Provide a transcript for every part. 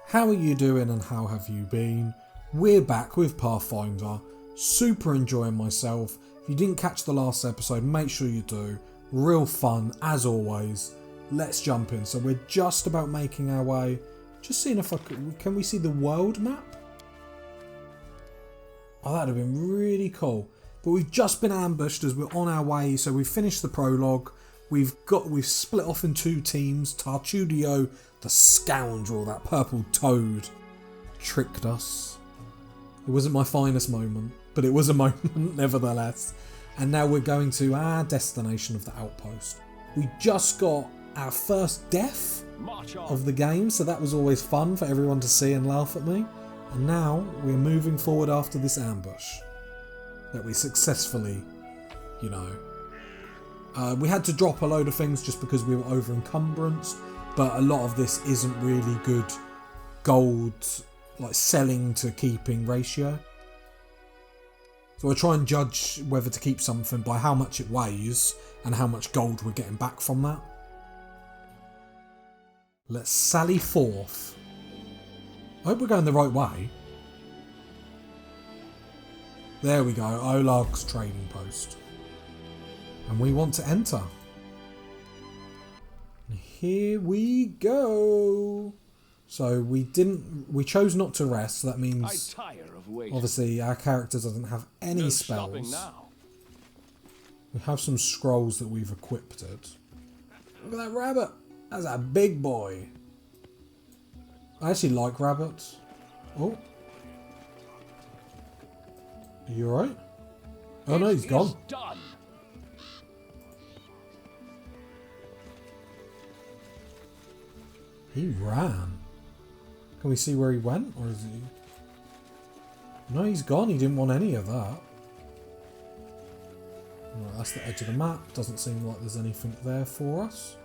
How are you doing and how have you been? We're back with Pathfinder. Super enjoying myself. If you didn't catch the last episode, make sure you do. Real fun as always. Let's jump in. So we're just about making our way. Just seeing if can we see the world map? Oh, that'd have been really cool. But we've just been ambushed as we're on our way. So we've finished the prologue. We've split off in two teams. Tartudio, the scoundrel, that purple toad, tricked us. It wasn't my finest moment, but it was a moment nevertheless. And now we're going to our destination of the outpost. We just got our first death of the game, so that was always fun for everyone to see and laugh at me. And now we're moving forward after this ambush that we successfully, we had to drop a load of things just because we were over encumbranced, but a lot of this isn't really good gold, like selling to keeping ratio. So I try and judge whether to keep something by how much it weighs and how much gold we're getting back from that. Let's sally forth. I hope we're going the right way. There we go, Olag's trading post. And we want to enter. And here we go. So we chose not to rest, so that means obviously our character doesn't have any spells. We have some scrolls that we've equipped. Look at that rabbit. That's a big boy. I actually like rabbits. Oh. Are you alright? Oh no, he's gone. He ran. Can we see where he went? Or is he... No, he's gone. He didn't want any of that. Right, that's the edge of the map. Doesn't seem like there's anything there for us.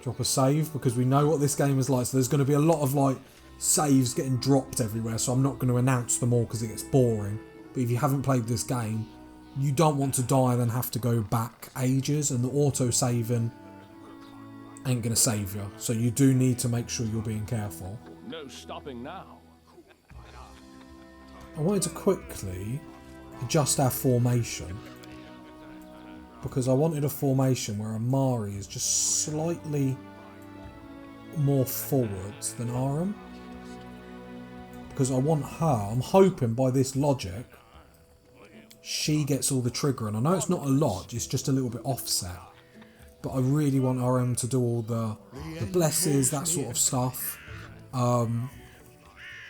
Drop a save because we know what this game is like. So there's going to be a lot of like saves getting dropped everywhere. So I'm not going to announce them all because it gets boring. But if you haven't played this game, you don't want to die and then have to go back ages, and the auto-saving ain't going to save you. So you do need to make sure you're being careful. No stopping now. I wanted to quickly adjust our formation, because I wanted a formation where Amari is just slightly more forwards than Aram. Because I want her, I'm hoping by this logic, she gets all the trigger, and I know it's not a lot, it's just a little bit offset. But I really want RM to do all the blesses, that sort of stuff.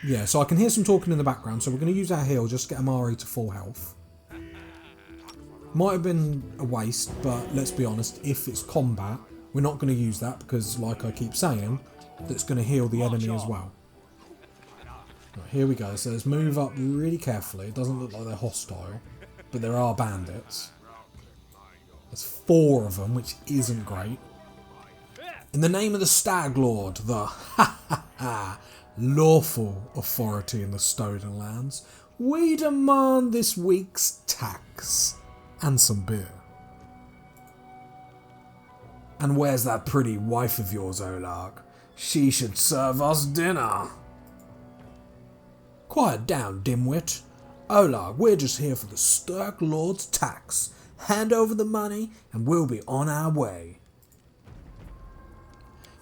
Yeah, so I can hear some talking in the background, so we're going to use our heal just to get Amari to full health. Might have been a waste, but let's be honest, if it's combat, we're not going to use that because, like I keep saying, that's going to heal the enemy as well. Right, here we go, so let's move up really carefully. It doesn't look like they're hostile, but there are bandits. There's 4 of them, which isn't great. In the name of the Stag Lord, the lawful authority in the Stolen Lands, we demand this week's tax. And some beer. And where's that pretty wife of yours, Olag? She should serve us dinner. Quiet down, dimwit. Olag, we're just here for the Sturk Lord's tax. Hand over the money and we'll be on our way.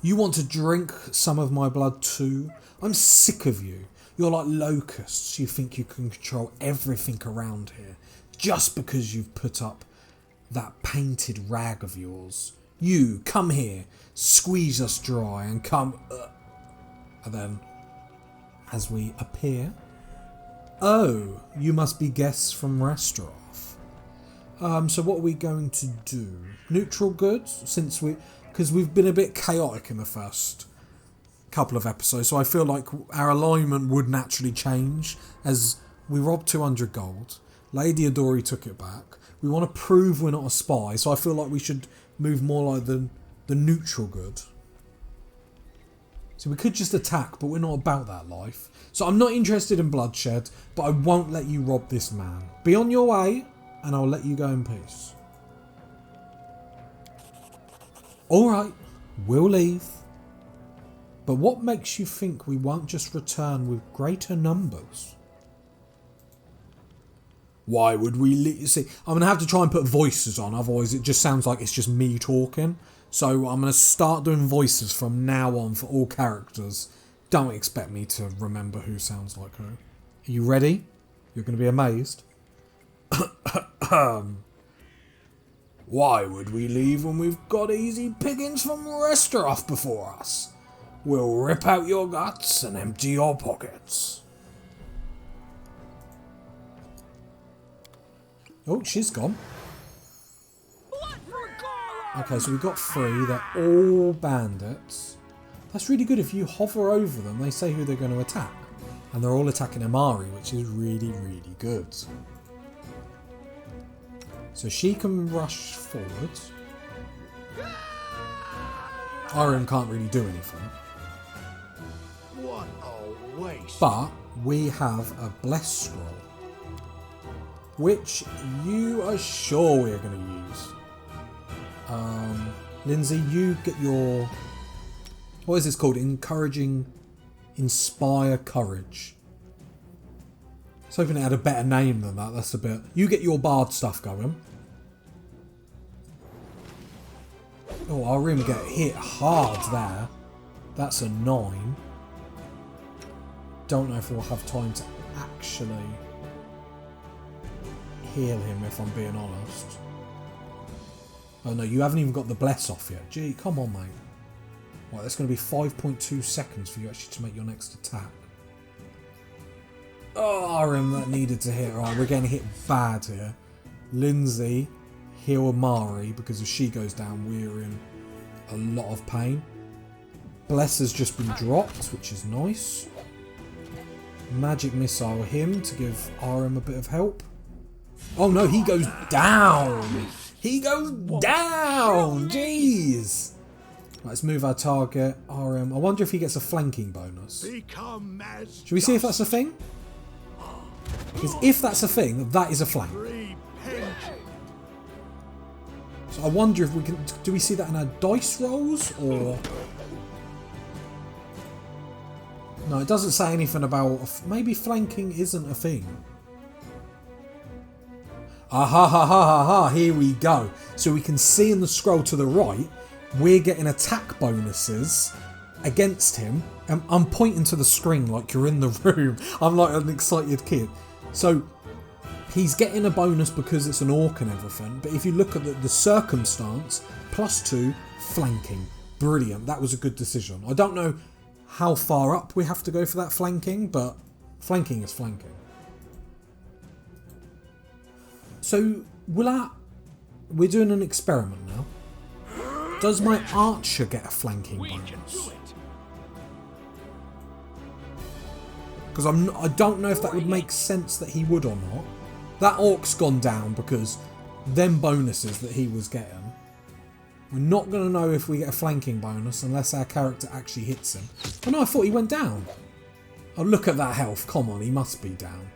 You want to drink some of my blood too? I'm sick of you. You're like locusts. You think you can control everything around here just because you've put up that painted rag of yours. You, come here, squeeze us dry and come... And then, as we appear... Oh, you must be guests from Restorov. So what are we going to do? Neutral good? Because we've been a bit chaotic in the first couple of episodes, so I feel like our alignment would naturally change as we robbed 200 gold. Lady Adori took it back. We want to prove we're not a spy, so I feel like we should move more like the neutral good. So we could just attack, but we're not about that life. So I'm not interested in bloodshed, but I won't let you rob this man. Be on your way, and I'll let you go in peace. Alright, We'll leave. But what makes you think we won't just return with greater numbers? Why would we leave? See, I'm going to have to try and put voices on, otherwise it just sounds like it's just me talking. So I'm going to start doing voices from now on for all characters. Don't expect me to remember who sounds like who. Are you ready? You're going to be amazed. Why would we leave when we've got easy pickings from Restorov before us? We'll rip out your guts and empty your pockets. Oh, she's gone. Okay, so we've got 3. They're all bandits. That's really good. If you hover over them, they say who they're going to attack. And they're all attacking Amari, which is really, really good. So she can rush forward. Arcanum can't really do anything. What a waste. But we have a Bless Scroll, which you are sure we're going to use. Lindsay, you get your... What is this called? Inspire Courage. I was hoping it had a better name than that. That's a bit... You get your bard stuff going. Oh, our room get hit hard there. That's a 9. Don't know if we'll have time to actually heal him, if I'm being honest. Oh no, you haven't even got the bless off yet. Gee, come on, mate. Right, that's going to be 5.2 seconds for you actually to make your next attack. Oh, Arim, that needed to hit. Right, we're getting hit bad here. Lindsay, heal Amari, because if she goes down, we're in a lot of pain. Bless has just been dropped, which is nice. Magic Missile him to give Arim a bit of help. Oh no, he goes down! He goes down! Jeez! Right, let's move our target. Arim. I wonder if he gets a flanking bonus. Should we see if that's a thing? Because if that's a thing, that is a flank. So I wonder if we can... Do we see that in our dice rolls? Or... No, it doesn't say anything about... Maybe flanking isn't a thing. Ah ha ha ha ha ha, here we go. So we can see in the scroll to the right, we're getting attack bonuses against him. And I'm pointing to the screen like you're in the room. I'm like an excited kid. So he's getting a bonus because it's an orc and everything. But if you look at the circumstance, +2 flanking. Brilliant. That was a good decision. I don't know how far up we have to go for that flanking, but flanking is flanking. So, we're doing an experiment now. Does my archer get a flanking bonus? Because I don't know if that would make sense that he would or not. That orc's gone down because them bonuses that he was getting. We're not going to know if we get a flanking bonus unless our character actually hits him. Oh no, I thought he went down. Oh, look at that health. Come on, he must be down.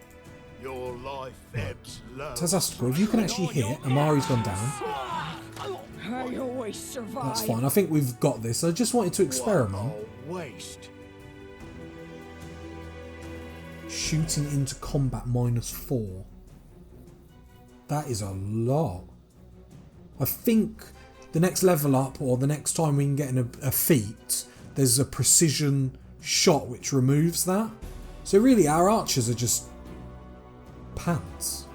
Your life ebbs low. Tazastical, if you can actually hit, Amari's gone down. I always survive. That's fine. I think we've got this. I just wanted to experiment. Waste. Shooting into combat -4. That is a lot. I think the next level up, or the next time we can get in a feat, there's a precision shot which removes that. So really, our archers are just pants.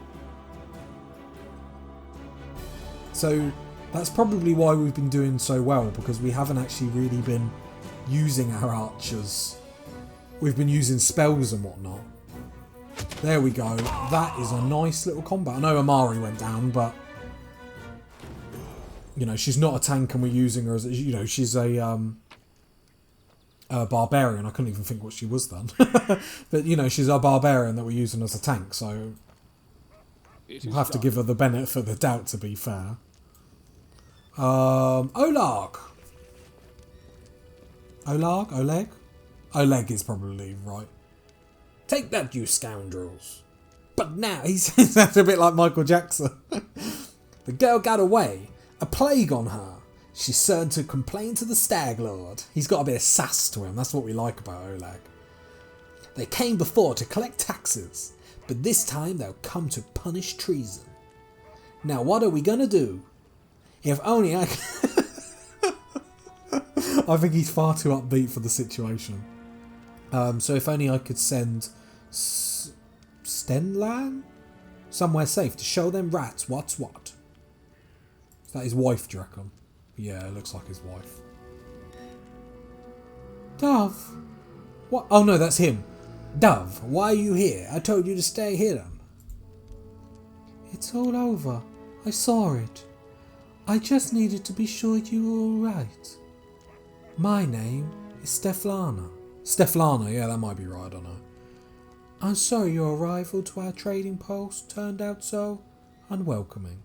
So that's probably why we've been doing so well, because we haven't actually really been using our archers. We've been using spells and whatnot. There we go. That is a nice little combat. I know Amari went down, but you know, she's not a tank and we're using her as, you know, she's a barbarian. I couldn't even think what she was then. But, you know, she's a barbarian that we're using as a tank, so we'll have to give her the benefit of the doubt, to be fair. Oleg? Oleg is probably right. Take that, you scoundrels. But now, he sounds a bit like Michael Jackson. The girl got away. A plague on her. She's certain to complain to the Stag Lord. He's got a bit of sass to him. That's what we like about Oleg. They came before to collect taxes, but this time they'll come to punish treason. Now what are we gonna do? If only I I think he's far too upbeat for the situation. So if only I could send Stenlan somewhere safe to show them rats what's what. Is that his wife, do you reckon? Yeah, it looks like his wife. Dove? What? Oh no, that's him. Dove, why are you here? I told you to stay hidden. It's all over. I saw it. I just needed to be sure you were alright. My name is Steflana. Steflana, yeah, that might be right, I don't know. I'm sorry your arrival to our trading post turned out so unwelcoming.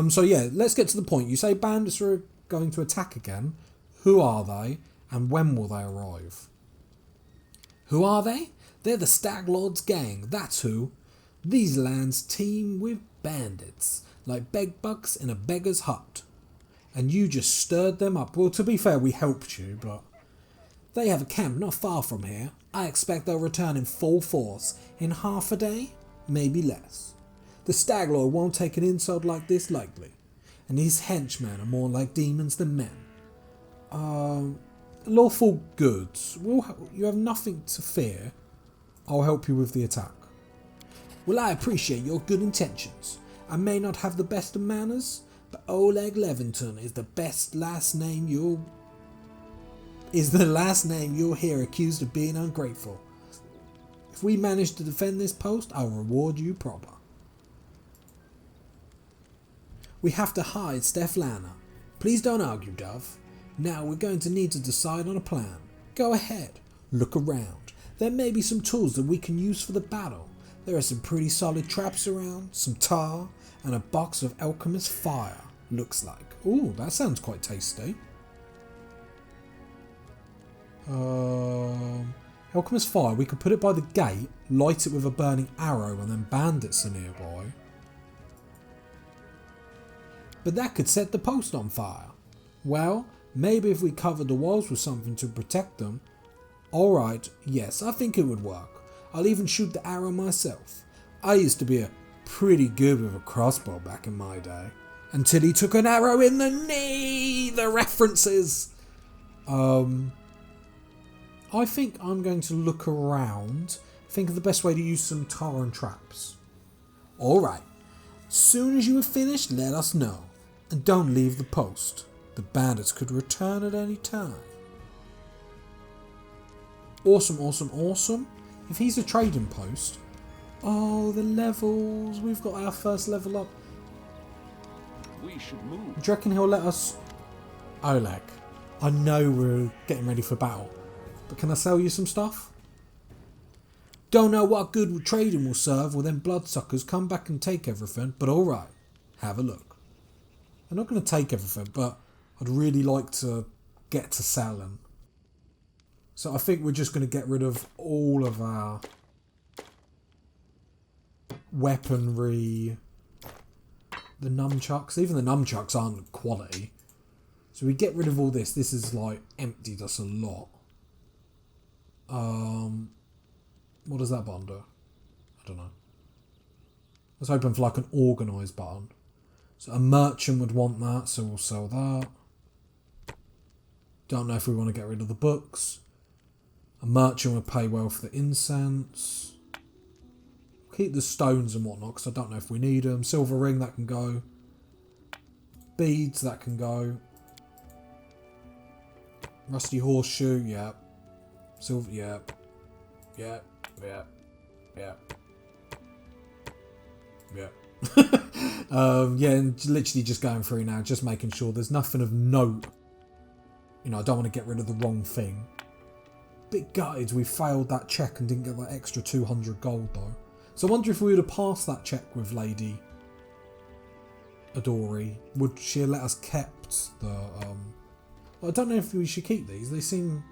So yeah, let's get to the point. You say bandits are going to attack again. Who are they, and when will they arrive? Who are they? They're the Stag Lord's gang, that's who. These lands teem with bandits, like bedbugs in a beggar's hut. And you just stirred them up. Well, to be fair, we helped you, but... They have a camp not far from here. I expect they'll return in full force in half a day, maybe less. The Stag Lord won't take an insult like this lightly, and his henchmen are more like demons than men. Lawful goods. You have nothing to fear. I'll help you with the attack. Well, I appreciate your good intentions. I may not have the best of manners, but Oleg Levington is the last name you'll hear accused of being ungrateful. If we manage to defend this post, I'll reward you proper. We have to hide Steflana. Please don't argue, Dove. Now we're going to need to decide on a plan. Go ahead, look around. There may be some tools that we can use for the battle. There are some pretty solid traps around, some tar, and a box of alchemist fire, looks like. Ooh, that sounds quite tasty. Alchemist fire, we could put it by the gate, light it with a burning arrow, and then bandits are nearby. But that could set the post on fire. Well, maybe if we covered the walls with something to protect them. Alright, yes, I think it would work. I'll even shoot the arrow myself. I used to be pretty good with a crossbow back in my day. Until he took an arrow in the knee! The references! I think I'm going to look around, think of the best way to use some tar and traps. Alright, as soon as you have finished, let us know. And don't leave the post. The bandits could return at any time. Awesome, awesome, awesome. If he's a trading post... Oh, the levels. We've got our first level up. We should move. Do you reckon he'll let us... Oleg, I know we're getting ready for battle. But can I sell you some stuff? Don't know what good trading will serve when them bloodsuckers come back and take everything, but alright, have a look. I'm not going to take everything, but I'd really like to get to selling. So I think we're just going to get rid of all of our weaponry. The nunchucks, even the nunchucks aren't quality. So we get rid of all this. This is like emptied us a lot. What does that button do? I don't know. Let's open for like an organised button. So a merchant would want that, so we'll sell that. Don't know if we want to get rid of the books. A merchant would pay well for the incense. Keep the stones and whatnot, because I don't know if we need them. Silver ring, that can go. Beads, that can go. Rusty horseshoe, yeah. Silver, yeah. Yeah. Yeah, and literally just going through now, just making sure there's nothing of note. You know, I don't want to get rid of the wrong thing. Bit gutted we failed that check and didn't get that extra 200 gold though. So I wonder if we would have passed that check with Lady Adori, would she have let us kept the... I don't know if we should keep these. They seem...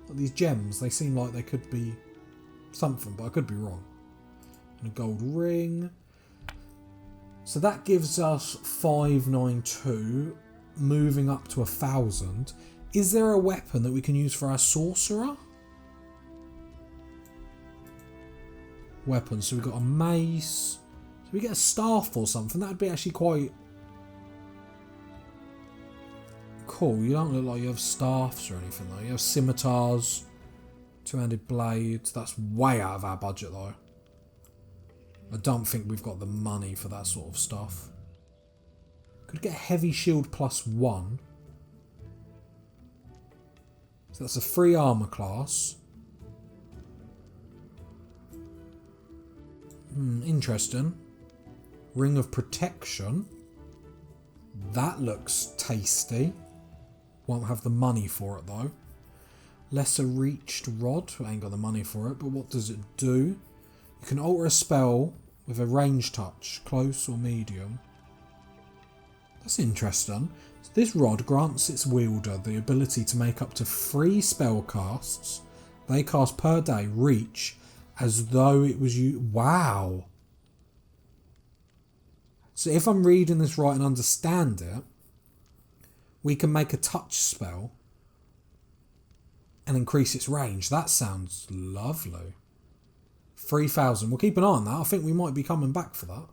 These gems, they seem like they could be something, but I could be wrong. And a gold ring. So that gives us 592. moving up to 1,000. Is there a weapon that we can use for our sorcerer? Weapons. So we've got a mace. So we get a staff or something. That would be actually quite cool. You don't look like you have staffs or anything though. You have scimitars, two-handed blades. That's way out of our budget though. I don't think we've got the money for that sort of stuff. Could get heavy shield +1. So that's a free armor class. Interesting. Ring of protection. That looks tasty. Won't have the money for it though. Lesser reached rod. I ain't got the money for it, but what does it do? You can alter a spell with a range touch, close or medium. That's interesting. So this rod grants its wielder the ability to make up to 3 spell casts they cast per day reach as though it was you. Wow. So if I'm reading this right and understand it, we can make a touch spell and increase its range. That sounds lovely. 3,000. We'll keep an eye on that. I think we might be coming back for that.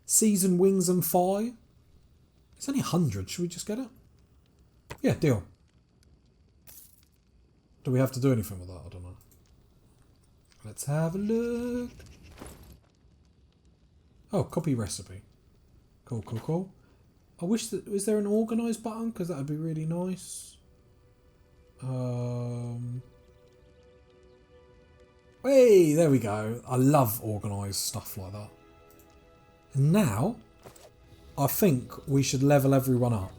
Season Wings and Fire. It's only 100. Should we just get it? Yeah, deal. Do we have to do anything with that? I don't know. Let's have a look. Oh, copy recipe. Cool, cool, cool. I wish that... Was there an organise button? Because that would be really nice. Hey, there we go. I love organised stuff like that. And now, I think we should level everyone up.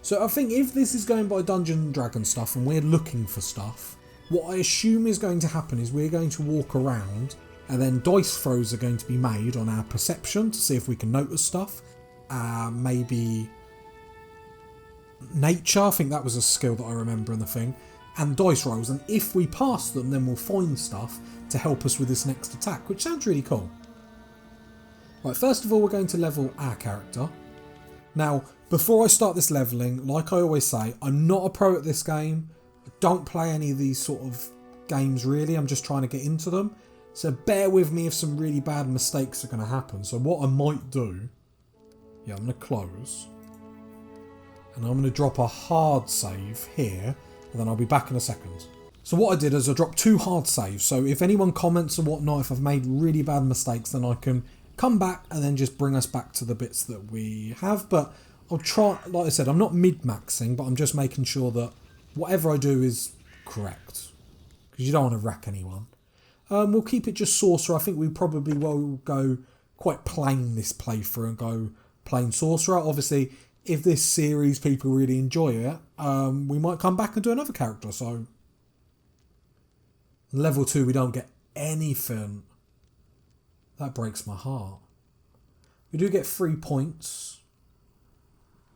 So I think if this is going by Dungeons and Dragons stuff and we're looking for stuff, what I assume is going to happen is we're going to walk around and then dice throws are going to be made on our perception to see if we can notice stuff. Maybe nature, I think that was a skill that I remember in the thing. And dice rolls, and if we pass them then we'll find stuff to help us with this next attack, which sounds really cool. Right, first of all we're going to level our character. Now, before I start this levelling, like I always say, I'm not a pro at this game. I don't play any of these sort of games really, I'm just trying to get into them. So bear with me if some really bad mistakes are going to happen. So what I might do, yeah, I'm going to close. And I'm going to drop a hard save here, and then I'll be back in a second. So what I did is I dropped 2 hard saves. So if anyone comments or whatnot, if I've made really bad mistakes, then I can come back and then just bring us back to the bits that we have. But I'll try, like I said, I'm not mid-maxing, but I'm just making sure that whatever I do is correct. Because you don't want to wreck anyone. We'll keep it just Sorcerer. I think we probably will go quite plain this playthrough and go plain Sorcerer. Obviously, if this series people really enjoy it, we might come back and do another character. So level 2 we don't get anything. That breaks my heart. We do get 3 points.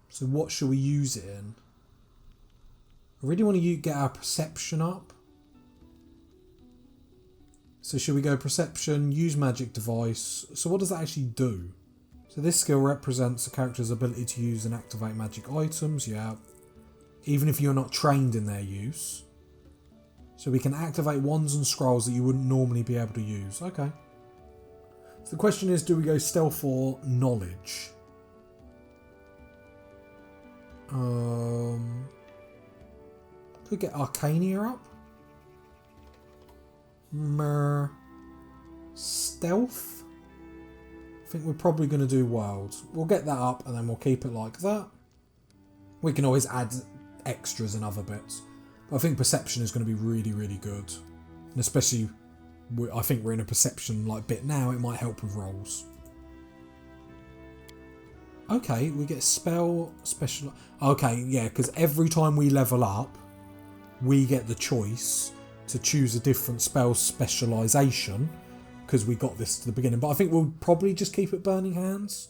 So what should we use it in? I really want to get our perception up. So should we go perception, use magic device. So what does that actually do? So this skill represents a character's ability to use and activate magic items, yeah. Even if you're not trained in their use. So we can activate wands and scrolls that you wouldn't normally be able to use. Okay. So the question is, do we go stealth or knowledge? Could get Arcania up. Stealth? I think we're probably going to do wild. We'll get that up and then we'll keep it like that. We can always add extras and other bits. But I think perception is going to be really, really good. And especially, I think we're in a perception like bit now, it might help with rolls. Okay, we get spell, special... Okay, yeah, because every time we level up, we get the choice to choose a different spell specialisation, because we got this to the beginning. But I think we'll probably just keep it Burning Hands.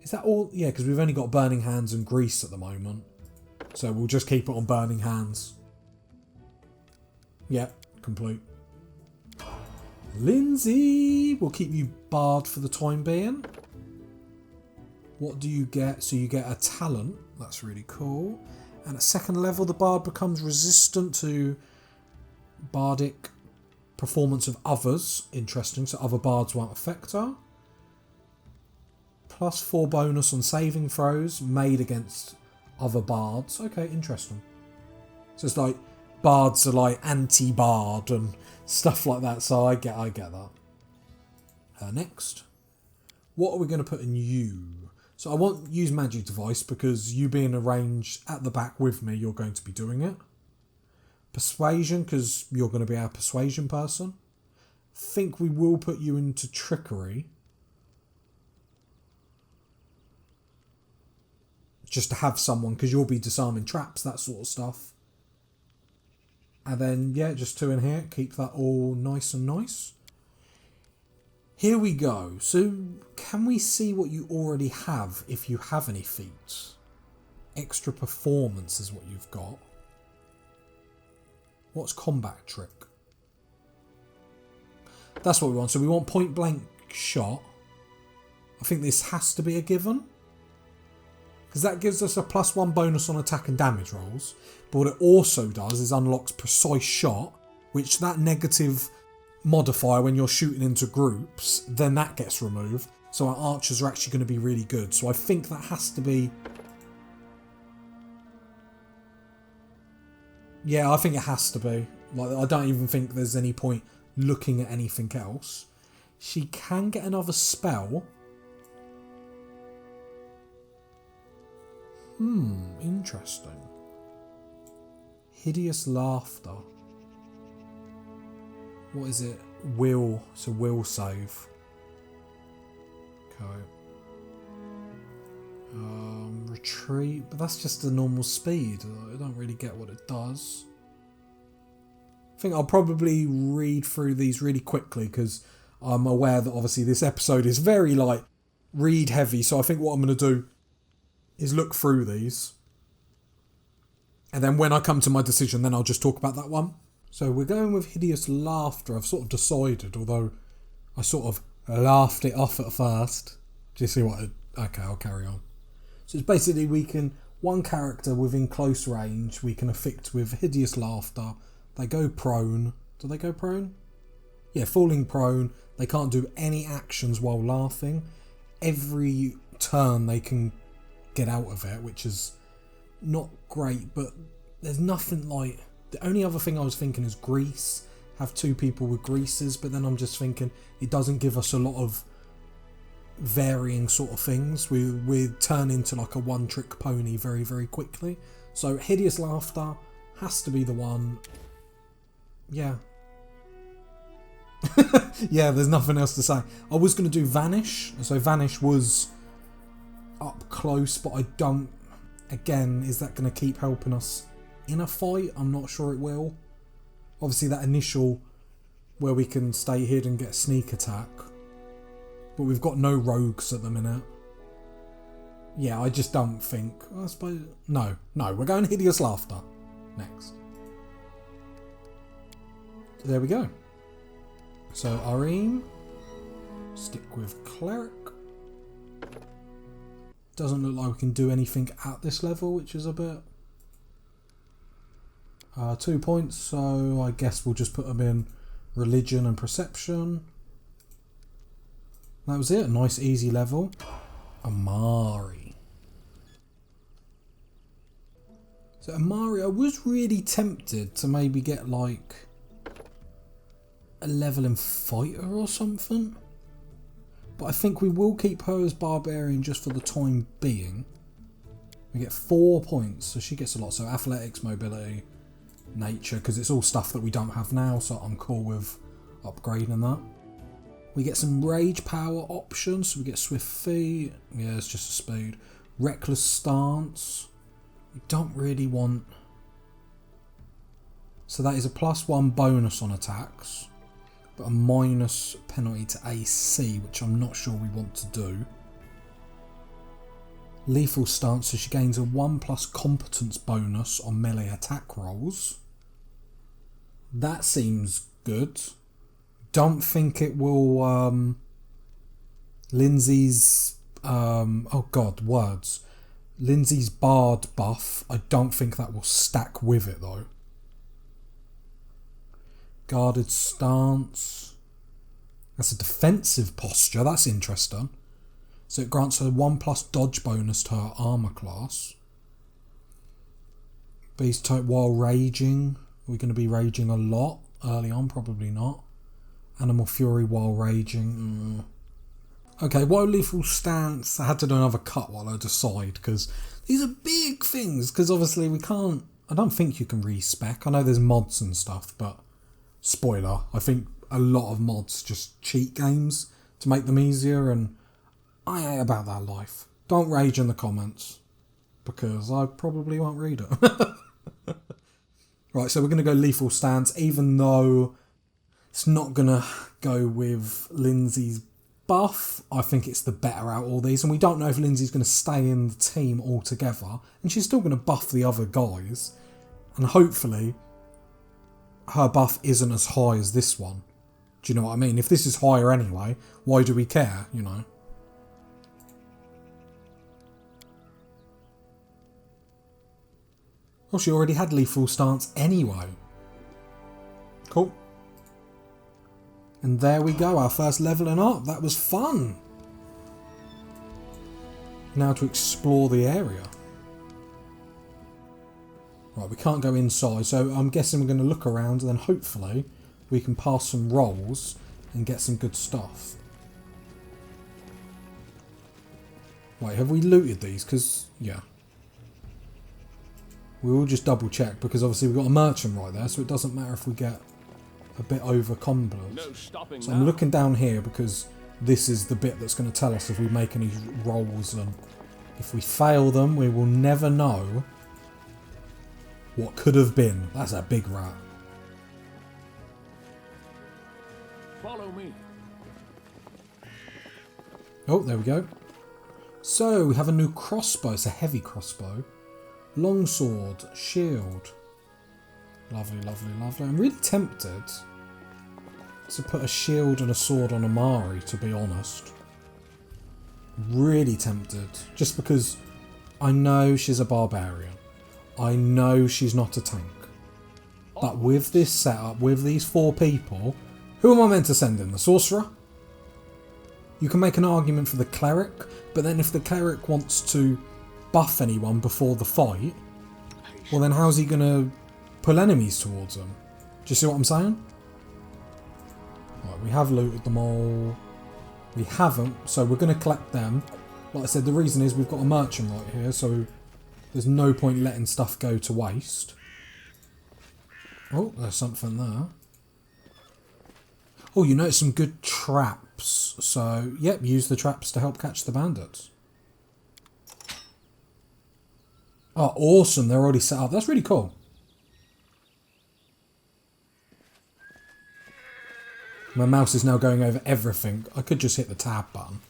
Is that all? Yeah, because we've only got Burning Hands and Grease at the moment. So we'll just keep it on Burning Hands. Yeah, complete. Lindsay! We'll keep you barred for the time being. What do you get? So you get a talent. That's really cool. And at second level, the bard becomes resistant to bardic performance of others. Interesting. So other bards won't affect her. +4 bonus on saving throws made against other bards. Okay, interesting. So it's like bards are like anti-bard and stuff like that. So I get that. Next. What are we going to put in you? So I won't use magic device because you being arranged at the back with me, you're going to be doing it. Persuasion, because you're going to be our persuasion person. Think we will put you into trickery. Just to have someone, because you'll be disarming traps, that sort of stuff. And then, yeah, just 2 in here. Keep that all nice and nice. Here we go. So, can we see what you already have, if you have any feats? Extra performance is what you've got. What's combat trick? That's what we want. So we want point blank shot. I think this has to be a given. Because that gives us a +1 bonus on attack and damage rolls. But what it also does is unlocks precise shot, which that negative modifier when you're shooting into groups, then that gets removed. So our archers are actually going to be really good. So I think that has to be... Yeah, I think it has to be. Like, I don't even think there's any point looking at anything else. She can get another spell. Interesting. Hideous laughter. What is it? Will. It's a will save. Okay. Retreat. But that's just the normal speed. I don't really get what it does. I think I'll probably read through these really quickly because I'm aware that obviously this episode is very like read heavy. So I think what I'm going to do is look through these. And then when I come to my decision, then I'll just talk about that one. So we're going with Hideous Laughter. I've sort of decided, although I sort of laughed it off at first. Do you see what okay, I'll carry on. So it's basically we can, one character within close range, we can afflict with Hideous Laughter. They go prone. Do they go prone? Yeah, falling prone. They can't do any actions while laughing. Every turn they can get out of it, which is not great, but there's nothing like... The only other thing I was thinking is grease. Have 2 people with greases, but then I'm just thinking it doesn't give us a lot of varying sort of things. We turn into like a one-trick pony very, very quickly. So Hideous Laughter has to be the one. Yeah. Yeah, there's nothing else to say. I was going to do Vanish. So Vanish was up close, but I don't... Again, is that going to keep helping us in a fight? I'm not sure it will. Obviously that initial where we can stay hid and get sneak attack. But we've got no rogues at the minute. Yeah, I just don't think... I suppose... No, we're going Hideous Laughter next. There we go. So Arim. Stick with Cleric. Doesn't look like we can do anything at this level, which is a bit... 2 points, so I guess we'll just put them in Religion and Perception. That was it, a nice easy level. Amari. So Amari, I was really tempted to maybe get like a level in Fighter or something. But I think we will keep her as Barbarian just for the time being. We get 4 points, so she gets a lot. So Athletics, Mobility, Nature, because it's all stuff that we don't have now, so I'm cool with upgrading that. We get some Rage Power options, so we get Swift Feet. Yeah, it's just a speed. Reckless Stance. We don't really want... So that is a +1 bonus on attacks, but a minus penalty to AC, which I'm not sure we want to do. Lethal Stance, so she gains a 1+ competence bonus on melee attack rolls. That seems good. Don't think it will... Lindsay's oh god, words. Lindsay's Bard buff. I don't think that will stack with it though. Guarded stance. That's a defensive posture. That's interesting. So it grants her 1+ dodge bonus to her armor class. Beast type while raging. We're going to be raging a lot early on, probably not. Animal fury while raging. Okay, while lethal stance. I had to do another cut while I decide because these are big things. Because obviously we can't. I don't think you can respec. I know there's mods and stuff, but spoiler. I think a lot of mods just cheat games to make them easier, and I ain't about that life. Don't rage in the comments because I probably won't read it. Right, so we're going to go lethal stance, even though it's not going to go with Lindsay's buff. I think it's the better out of all these, and we don't know if Lindsay's going to stay in the team altogether, and she's still going to buff the other guys, and hopefully her buff isn't as high as this one. Do you know what I mean? If this is higher anyway, why do we care, you know? Oh, she already had lethal stance anyway. Cool. And there we go, our first levelling up. That was fun. Now to explore the area. Right, we can't go inside, so I'm guessing we're going to look around and then hopefully we can pass some rolls and get some good stuff. Wait, have we looted these? Because, yeah. We will just double check because obviously we've got a merchant right there, so it doesn't matter if we get a bit over cumbered. No stopping So now. I'm looking down here because this is the bit that's going to tell us if we make any rolls, and if we fail them we will never know what could have been. That's a big rat. Follow me. Oh, there we go. So we have a new crossbow. It's a heavy crossbow. Longsword, shield. Lovely, lovely, lovely. I'm really tempted to put a shield and a sword on Amari, to be honest. Really tempted. Just because I know she's a barbarian. I know she's not a tank. But with this setup, with these 4 people, who am I meant to send in? The sorcerer? You can make an argument for the cleric, but then if the cleric wants to buff anyone before the fight, well then how's he going to pull enemies towards him? Do you see what I'm saying? Right, we have looted them all. We haven't, so we're going to collect them. Like I said, the reason is we've got a merchant right here, so there's no point letting stuff go to waste. Oh, there's something there. Oh, you notice some good traps. So, yep, use the traps to help catch the bandits. Oh, awesome. They're already set up. That's really cool. My mouse is now going over everything. I could just hit the tab button.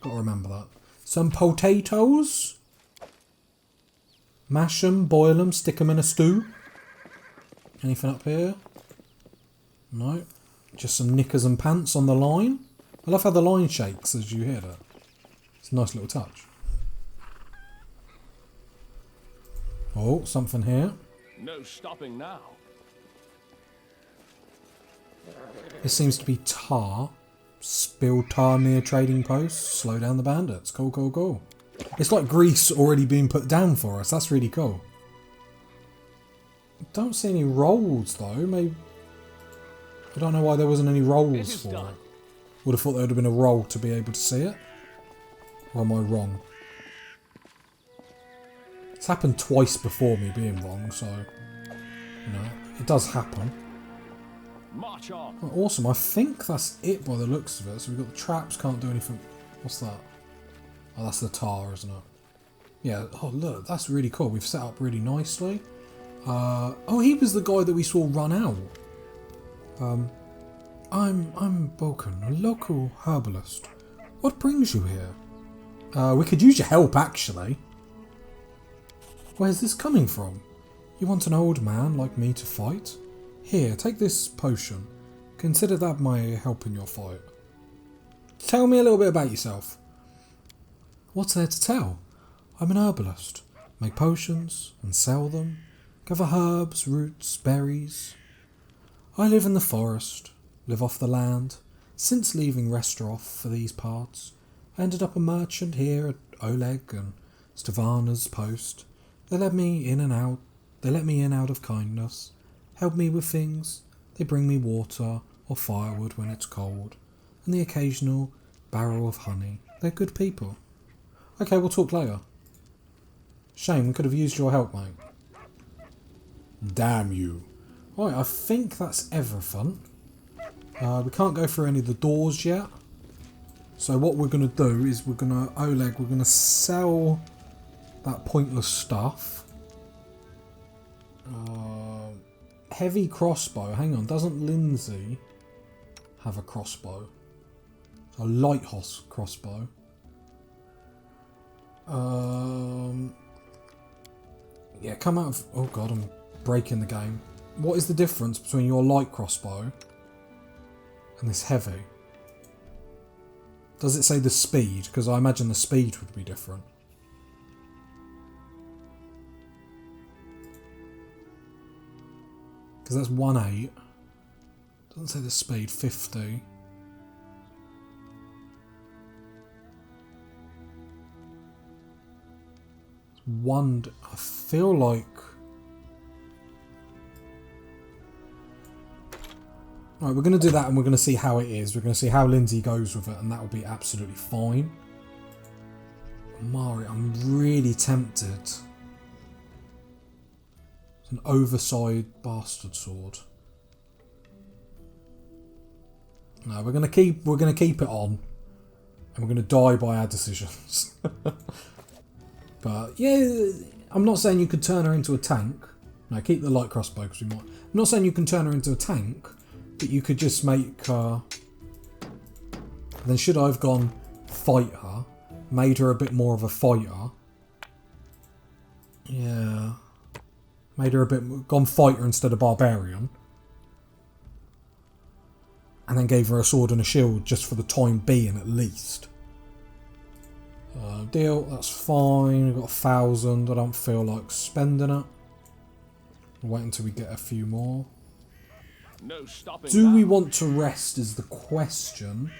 Got to remember that. Some potatoes. Mash them, boil them, stick them in a stew. Anything up here? No. Just some knickers and pants on the line. I love how the line shakes as you hear that. It's a nice little touch. Oh, something here. No stopping now. This seems to be tar. Spilled tar near trading posts. Slow down the bandits. Cool, cool, cool. It's like grease already being put down for us. That's really cool. Don't see any rolls though. Maybe I don't know why there wasn't any rolls for it. Would have thought there would have been a roll to be able to see it. Or am I wrong? It's happened twice before me being wrong, so you know, it does happen. March on. Oh, awesome, I think that's it by the looks of it. So we've got the traps, can't do anything. What's that? Oh, that's the tar, isn't it? Yeah, oh look, that's really cool. We've set up really nicely. Oh, he was the guy that we saw run out. I'm Balkan, a local herbalist. What brings you here? We could use your help, actually. Where's this coming from? You want an old man like me to fight? Here, take this potion. Consider that my help in your fight. Tell me a little bit about yourself. What's there to tell? I'm an herbalist. Make potions and sell them. Gather herbs, roots, berries. I live in the forest, live off the land. Since leaving Restroff for these parts, I ended up a merchant here at Oleg and Stevana's post. They let me in and out. They let me in out of kindness. Help me with things. They bring me water or firewood when it's cold. And the occasional barrel of honey. They're good people. Okay, we'll talk later. Shame, we could have used your help, mate. Damn you. Right, I think that's everything. We can't go through any of the doors yet. So what we're going to do is we're going to sell that pointless stuff. Heavy crossbow. Hang on, doesn't Lindsay have a crossbow? A light crossbow. Yeah, come out of... Oh god, I'm breaking the game. What is the difference between your light crossbow and this heavy? Does it say the speed? Because I imagine the speed would be different. Because that's 1.8. Doesn't say the speed. 50. I feel like... Alright, we're going to do that and we're going to see how it is. We're going to see how Lindsay goes with it and that will be absolutely fine. Mari, I'm really tempted. It's an oversized bastard sword. No, we're going to keep it on. And we're going to die by our decisions. But yeah, I'm not saying you could turn her into a tank. No, keep the light crossbow because we might. I'm not saying you can turn her into a tank, but you could just make her. Then should I have gone fight her, made her a bit more of a fighter? Yeah, made her a bit gone fighter instead of barbarian, and then gave her a sword and a shield just for the time being at least. Deal, that's fine. We've got 1,000. I don't feel like spending it. We'll wait until we get a few more. No stopping. Do we want to rest is the question.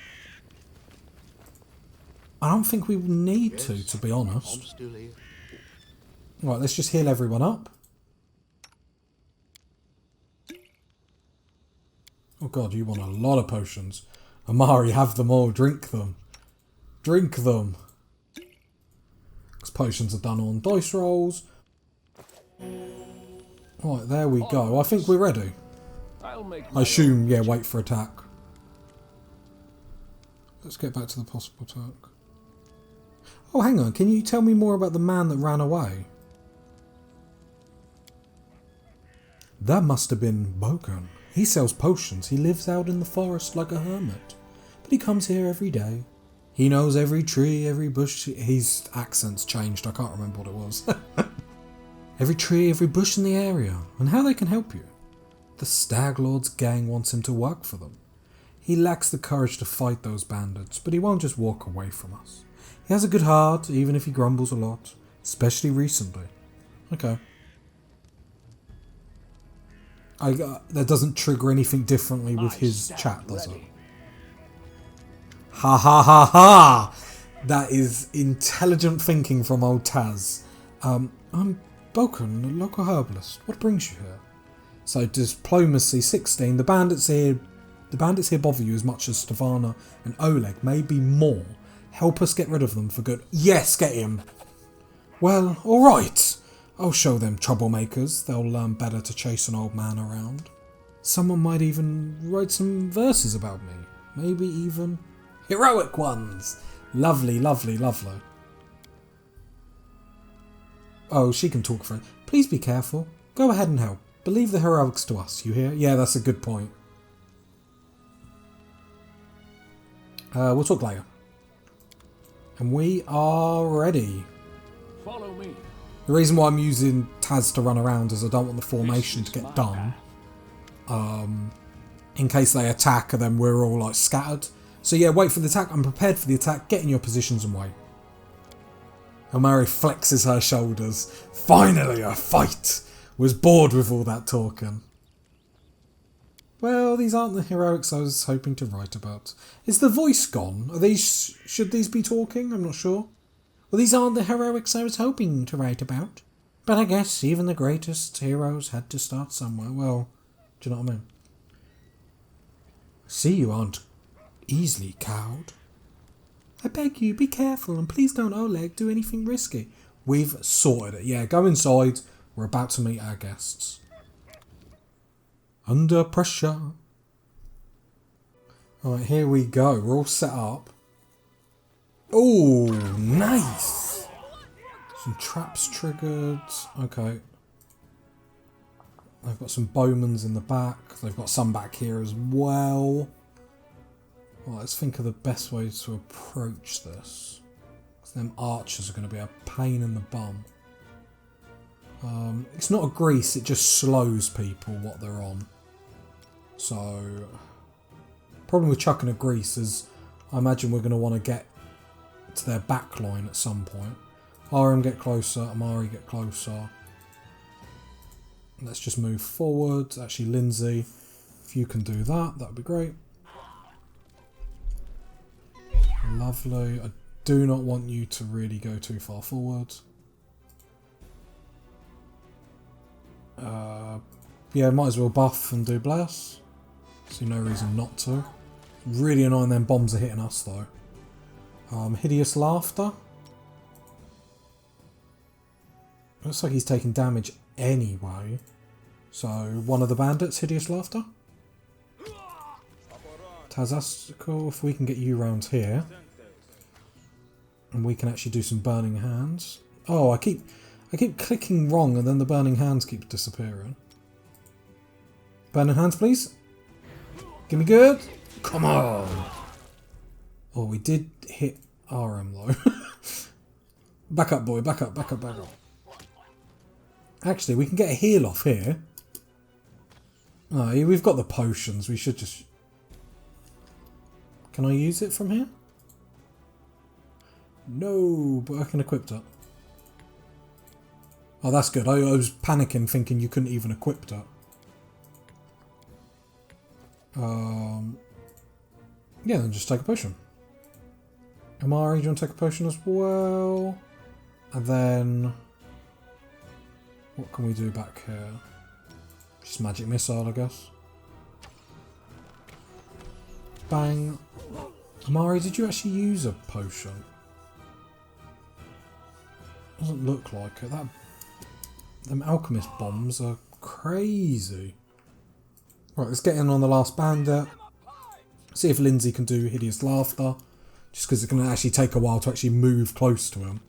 I don't think we need to be honest. I'm still here. Right, let's just heal everyone up. Oh god, you want a lot of potions. Amari, have them all. Drink them. Drink them. Potions are done on dice rolls. Right, there we go. I think we're ready. I assume, yeah, wait for attack. Let's get back to the possible attack. Oh, hang on. Can you tell me more about the man that ran away? That must have been Bogan. He sells potions. He lives out in the forest like a hermit. But he comes here every day. He knows every tree, every bush. His accent's changed. I can't remember what it was. Every tree, every bush in the area, and how they can help you. The Stag Lord's gang wants him to work for them. He lacks the courage to fight those bandits, but he won't just walk away from us. He has a good heart, even if he grumbles a lot, especially recently. Okay. That doesn't trigger anything differently with his chat, does it? Ha ha ha ha! That is intelligent thinking from old Taz. I'm Boken, a local herbalist. What brings you here? So diplomacy 16. The bandits here bother you as much as Stevana and Oleg, maybe more. Help us get rid of them for good. Yes, get him. Well, all right. I'll show them troublemakers. They'll learn better to chase an old man around. Someone might even write some verses about me. Maybe even heroic ones. Lovely, lovely, lovely. Oh, she can talk for it. Please be careful. Go ahead and help. Believe the heroics to us, you hear? Yeah, that's a good point. We'll talk later. And we are ready. Follow me. The reason why I'm using Taz to run around is I don't want the formation to get done. In case they attack and then we're all like scattered. So yeah, wait for the attack. I'm prepared for the attack. Get in your positions and wait. Amari flexes her shoulders. Finally a fight! Was bored with all that talking. Well, these aren't the heroics I was hoping to write about. Is the voice gone? Are these... should these be talking? I'm not sure. Well, these aren't the heroics I was hoping to write about. But I guess even the greatest heroes had to start somewhere. Well, do you know what I mean? See, you aren't easily cowed. I beg you, be careful, and please don't, Oleg, do anything risky. We've sorted it. Yeah, go inside. We're about to meet our guests. Under pressure. Alright, here we go. We're all set up. Oh, nice. Some traps triggered. Okay. They've got some bowmans in the back. They've got some back here as well. Well, let's think of the best way to approach this. Because them archers are going to be a pain in the bum. It's not a grease, it just slows people what they're on. So, problem with chucking a grease is I imagine we're going to want to get to their back line at some point. RM get closer, Amari get closer. Let's just move forward. Actually, Lindsay, if you can do that, that would be great. Lovely. I do not want you to really go too far forward. Yeah, might as well buff and do bless. See no reason not to. Really annoying them bombs are hitting us though. Hideous Laughter. Looks like he's taking damage anyway. So, one of the bandits, Hideous Laughter. Tazastical, if we can get you round here. And we can actually do some Burning Hands. Oh, I keep clicking wrong and then the Burning Hands keep disappearing. Burning Hands, please. Give me good. Come on. Oh, we did hit RM though. Back up, boy. Back up, back up, back up. Actually, we can get a heal off here. Oh, we've got the potions. We should just... Can I use it from here? No, but I can equip it. Oh, that's good. I was panicking thinking you couldn't even equip it. Yeah, then just take a potion. Amari, do you want to take a potion as well? And then... What can we do back here? Just magic missile, I guess. Bang. Amari, did you actually use a potion? Doesn't look like it. Them alchemist bombs are crazy. Right, let's get in on the last bandit. See if Lindsay can do Hideous Laughter. Just because it's going to actually take a while to actually move close to him.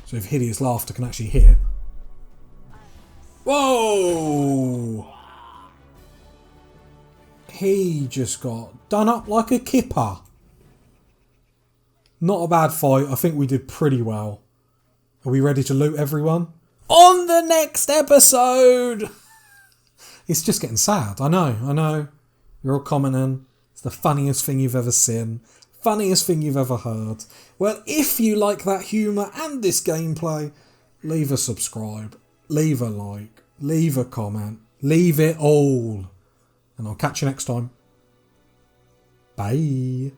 So if Hideous Laughter can actually hit. Whoa! He just got done up like a kipper. Not a bad fight. I think we did pretty well. Are we ready to loot everyone? On the next episode! It's just getting sad. I know. You're all commenting. It's the funniest thing you've ever seen. Funniest thing you've ever heard. Well, if you like that humour and this gameplay, leave a subscribe. Leave a like. Leave a comment. Leave it all. And I'll catch you next time. Bye.